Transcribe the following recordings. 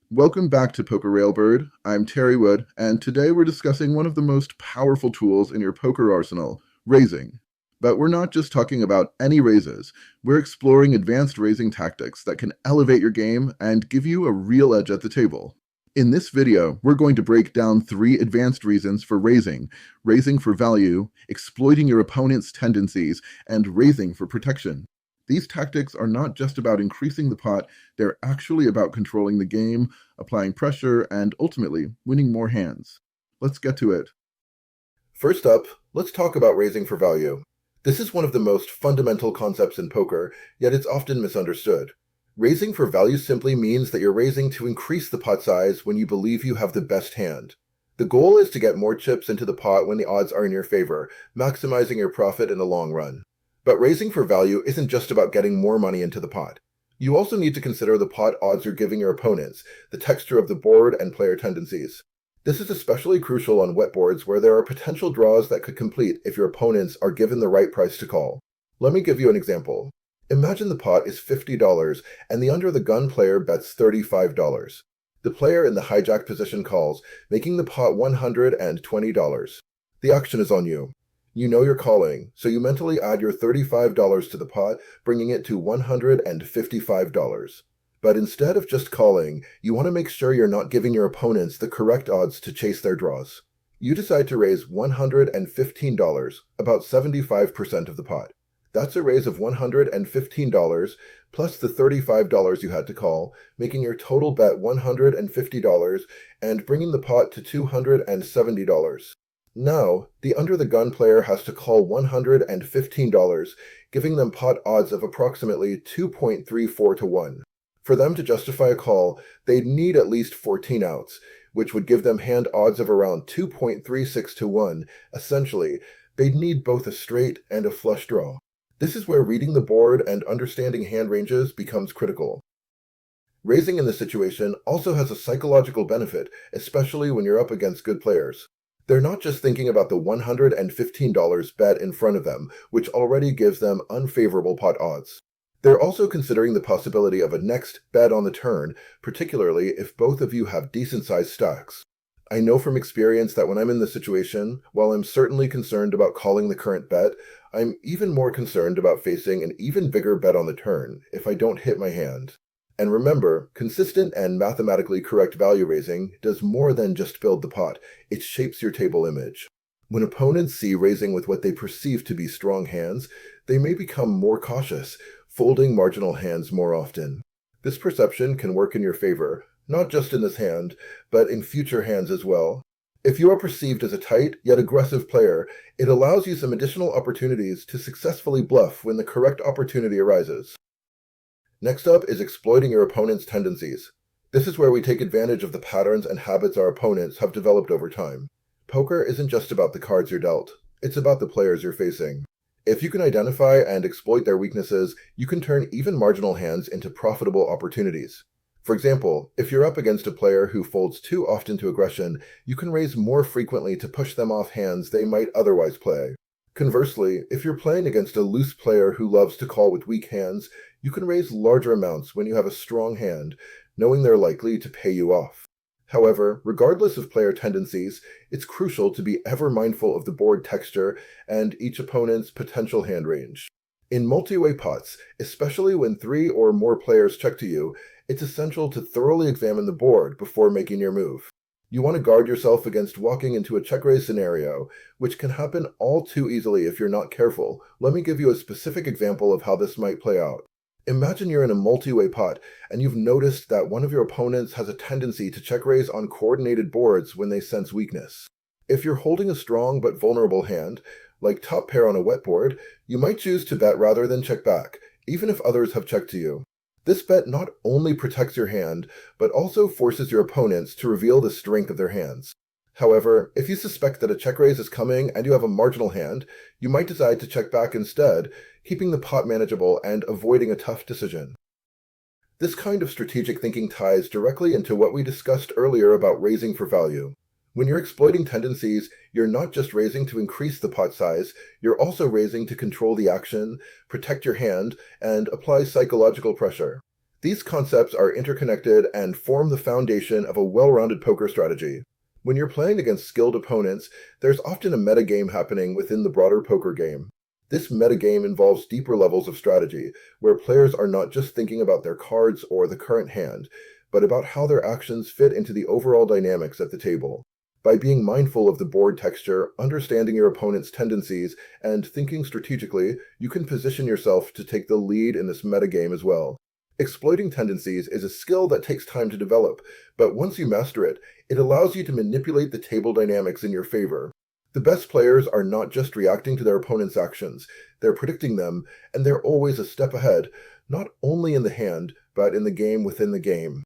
Welcome back to Pokerrailbird. I'm Terry Wood, and today we're discussing one of the most powerful tools in your poker arsenal, raising. But we're not just talking about any raises. We're exploring advanced raising tactics that can elevate your game and give you a real edge at the table. In this video, we're going to break down 3 advanced reasons for raising: raising for value, exploiting your opponent's tendencies, and raising for protection. These tactics are not just about increasing the pot, they're actually about controlling the game, applying pressure, and ultimately winning more hands. Let's get to it. First up, let's talk about raising for value. This is one of the most fundamental concepts in poker, yet it's often misunderstood. Raising for value simply means that you're raising to increase the pot size when you believe you have the best hand. The goal is to get more chips into the pot when the odds are in your favor, maximizing your profit in the long run. But raising for value isn't just about getting more money into the pot. You also need to consider the pot odds you're giving your opponents, the texture of the board, and player tendencies. This is especially crucial on wet boards where there are potential draws that could complete if your opponents are given the right price to call. Let me give you an example. Imagine the pot is $50 and the under the gun player bets $35. The player in the hijack position calls, making the pot $120. The action is on you. You know you're calling, so you mentally add your $35 to the pot, bringing it to $155. But instead of just calling, you want to make sure you're not giving your opponents the correct odds to chase their draws. You decide to raise $115, about 75% of the pot. That's a raise of $115 plus the $35 you had to call, making your total bet $150 and bringing the pot to $270. Now, the under-the-gun player has to call $115, giving them pot odds of approximately 2.34 to 1. For them to justify a call, they'd need at least 14 outs, which would give them hand odds of around 2.36 to 1. Essentially, they'd need both a straight and a flush draw. This is where reading the board and understanding hand ranges becomes critical. Raising in this situation also has a psychological benefit, especially when you're up against good players. They're not just thinking about the $115 bet in front of them, which already gives them unfavorable pot odds. They're also considering the possibility of a next bet on the turn, particularly if both of you have decent-sized stacks. I know from experience that when I'm in this situation, while I'm certainly concerned about calling the current bet, I'm even more concerned about facing an even bigger bet on the turn if I don't hit my hand. And remember, consistent and mathematically correct value raising does more than just build the pot, it shapes your table image. When opponents see raising with what they perceive to be strong hands, they may become more cautious, folding marginal hands more often. This perception can work in your favor, not just in this hand, but in future hands as well. If you are perceived as a tight yet aggressive player, it allows you some additional opportunities to successfully bluff when the correct opportunity arises. Next up is exploiting your opponent's tendencies. This is where we take advantage of the patterns and habits our opponents have developed over time. Poker isn't just about the cards you're dealt, it's about the players you're facing. If you can identify and exploit their weaknesses, you can turn even marginal hands into profitable opportunities. For example, if you're up against a player who folds too often to aggression, you can raise more frequently to push them off hands they might otherwise play. Conversely, if you're playing against a loose player who loves to call with weak hands, you can raise larger amounts when you have a strong hand, knowing they're likely to pay you off. However, regardless of player tendencies, it's crucial to be ever mindful of the board texture and each opponent's potential hand range. In multi-way pots, especially when 3 or more players check to you, it's essential to thoroughly examine the board before making your move. You want to guard yourself against walking into a check-raise scenario, which can happen all too easily if you're not careful. Let me give you a specific example of how this might play out. Imagine you're in a multi-way pot, and you've noticed that one of your opponents has a tendency to check-raise on coordinated boards when they sense weakness. If you're holding a strong but vulnerable hand, like top pair on a wet board, you might choose to bet rather than check back, even if others have checked to you. This bet not only protects your hand, but also forces your opponents to reveal the strength of their hands. However, if you suspect that a check raise is coming and you have a marginal hand, you might decide to check back instead, keeping the pot manageable and avoiding a tough decision. This kind of strategic thinking ties directly into what we discussed earlier about raising for value. When you're exploiting tendencies, you're not just raising to increase the pot size, you're also raising to control the action, protect your hand, and apply psychological pressure. These concepts are interconnected and form the foundation of a well-rounded poker strategy. When you're playing against skilled opponents, there's often a metagame happening within the broader poker game. This metagame involves deeper levels of strategy, where players are not just thinking about their cards or the current hand, but about how their actions fit into the overall dynamics at the table. By being mindful of the board texture, understanding your opponent's tendencies, and thinking strategically, you can position yourself to take the lead in this metagame as well. Exploiting tendencies is a skill that takes time to develop, but once you master it, it allows you to manipulate the table dynamics in your favor. The best players are not just reacting to their opponent's actions, they're predicting them, and they're always a step ahead, not only in the hand, but in the game within the game.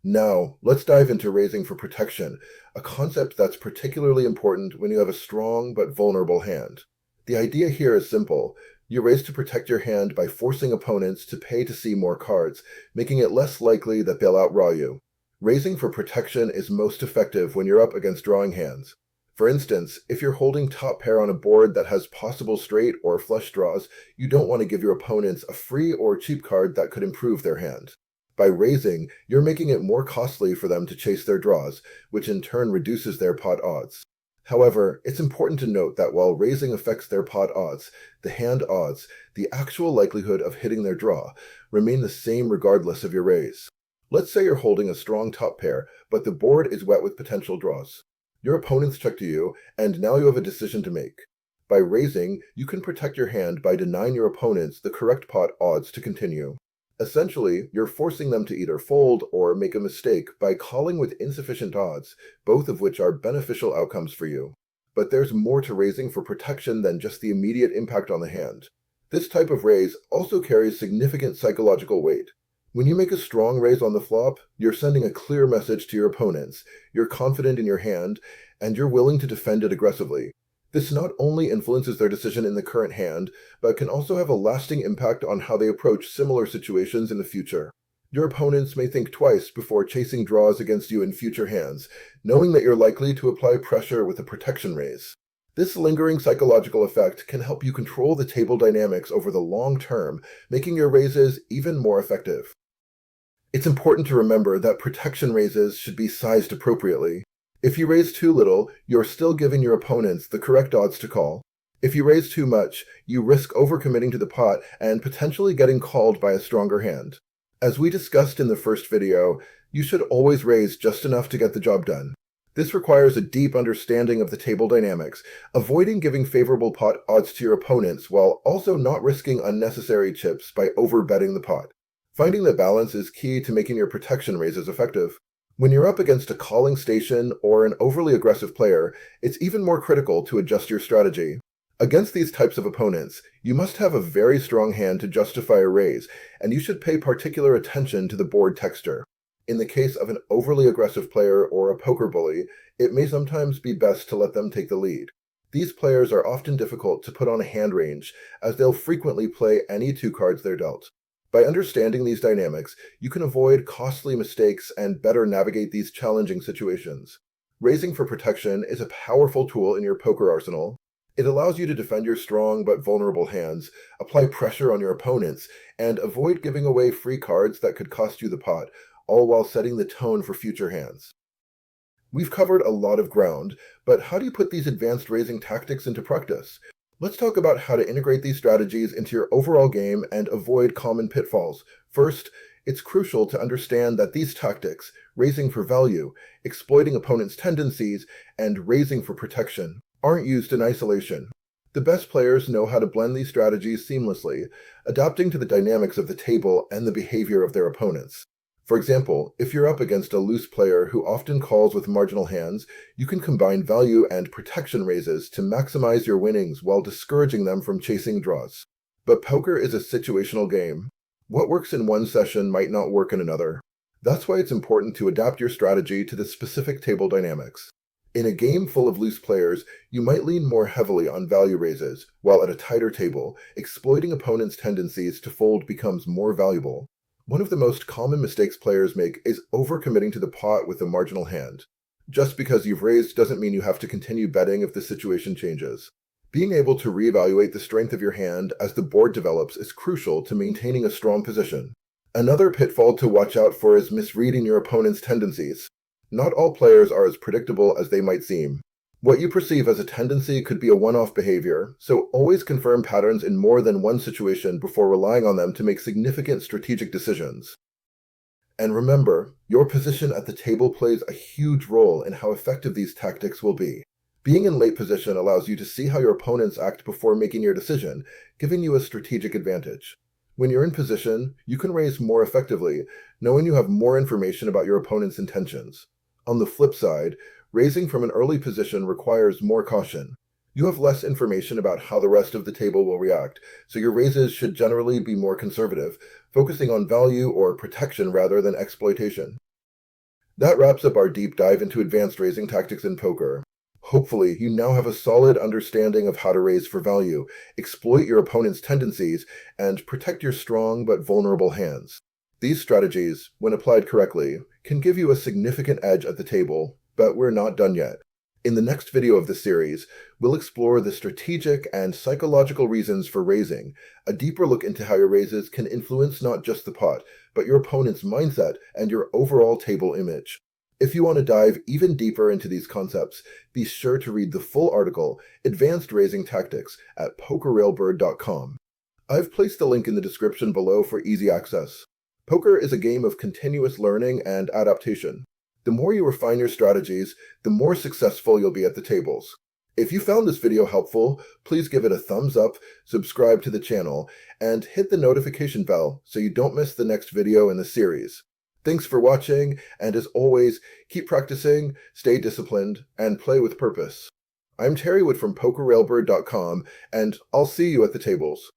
Now, let's dive into raising for protection, a concept that's particularly important when you have a strong but vulnerable hand. The idea here is simple. You raise to protect your hand by forcing opponents to pay to see more cards, making it less likely that they'll outraw you. Raising for protection is most effective when you're up against drawing hands. For instance, if you're holding top pair on a board that has possible straight or flush draws, you don't want to give your opponents a free or cheap card that could improve their hand. By raising, you're making it more costly for them to chase their draws, which in turn reduces their pot odds. However, it's important to note that while raising affects their pot odds, the hand odds, the actual likelihood of hitting their draw, remain the same regardless of your raise. Let's say you're holding a strong top pair, but the board is wet with potential draws. Your opponents check to you, and now you have a decision to make. By raising, you can protect your hand by denying your opponents the correct pot odds to continue. Essentially, you're forcing them to either fold or make a mistake by calling with insufficient odds, both of which are beneficial outcomes for you. But there's more to raising for protection than just the immediate impact on the hand. This type of raise also carries significant psychological weight. When you make a strong raise on the flop, you're sending a clear message to your opponents, you're confident in your hand, and you're willing to defend it aggressively. This not only influences their decision in the current hand, but can also have a lasting impact on how they approach similar situations in the future. Your opponents may think twice before chasing draws against you in future hands, knowing that you're likely to apply pressure with a protection raise. This lingering psychological effect can help you control the table dynamics over the long term, making your raises even more effective. It's important to remember that protection raises should be sized appropriately. If you raise too little, you're still giving your opponents the correct odds to call. If you raise too much, you risk overcommitting to the pot and potentially getting called by a stronger hand. As we discussed in the first video, you should always raise just enough to get the job done. This requires a deep understanding of the table dynamics, avoiding giving favorable pot odds to your opponents while also not risking unnecessary chips by overbetting the pot. Finding the balance is key to making your protection raises effective. When you're up against a calling station or an overly aggressive player, it's even more critical to adjust your strategy. Against these types of opponents, you must have a very strong hand to justify a raise, and you should pay particular attention to the board texture. In the case of an overly aggressive player or a poker bully, it may sometimes be best to let them take the lead. These players are often difficult to put on a hand range, as they'll frequently play any two cards they're dealt. By understanding these dynamics, you can avoid costly mistakes and better navigate these challenging situations. Raising for protection is a powerful tool in your poker arsenal. It allows you to defend your strong but vulnerable hands, apply pressure on your opponents, and avoid giving away free cards that could cost you the pot, all while setting the tone for future hands. We've covered a lot of ground, but how do you put these advanced raising tactics into practice? Let's talk about how to integrate these strategies into your overall game and avoid common pitfalls. First, it's crucial to understand that these tactics, raising for value, exploiting opponents' tendencies, and raising for protection, aren't used in isolation. The best players know how to blend these strategies seamlessly, adapting to the dynamics of the table and the behavior of their opponents. For example, if you're up against a loose player who often calls with marginal hands, you can combine value and protection raises to maximize your winnings while discouraging them from chasing draws. But poker is a situational game. What works in one session might not work in another. That's why it's important to adapt your strategy to the specific table dynamics. In a game full of loose players, you might lean more heavily on value raises, while at a tighter table, exploiting opponents' tendencies to fold becomes more valuable. One of the most common mistakes players make is overcommitting to the pot with a marginal hand. Just because you've raised doesn't mean you have to continue betting if the situation changes. Being able to reevaluate the strength of your hand as the board develops is crucial to maintaining a strong position. Another pitfall to watch out for is misreading your opponent's tendencies. Not all players are as predictable as they might seem. What you perceive as a tendency could be a one-off behavior, so always confirm patterns in more than one situation before relying on them to make significant strategic decisions. And remember, your position at the table plays a huge role in how effective these tactics will be. Being in late position allows you to see how your opponents act before making your decision, giving you a strategic advantage. When you're in position, you can raise more effectively, knowing you have more information about your opponent's intentions. On the flip side, raising from an early position requires more caution. You have less information about how the rest of the table will react, so your raises should generally be more conservative, focusing on value or protection rather than exploitation. That wraps up our deep dive into advanced raising tactics in poker. Hopefully, you now have a solid understanding of how to raise for value, exploit your opponent's tendencies, and protect your strong but vulnerable hands. These strategies, when applied correctly, can give you a significant edge at the table, but we're not done yet. In the next video of the series, we'll explore the strategic and psychological reasons for raising, a deeper look into how your raises can influence not just the pot, but your opponent's mindset and your overall table image. If you want to dive even deeper into these concepts, be sure to read the full article, Advanced Raising Tactics, at Pokerrailbird.com. I've placed the link in the description below for easy access. Poker is a game of continuous learning and adaptation. The more you refine your strategies, the more successful you'll be at the tables. If you found this video helpful, please give it a thumbs up, subscribe to the channel, and hit the notification bell so you don't miss the next video in the series. Thanks for watching, and as always, keep practicing, stay disciplined, and play with purpose. I'm Terry Wood from Pokerrailbird.com, and I'll see you at the tables.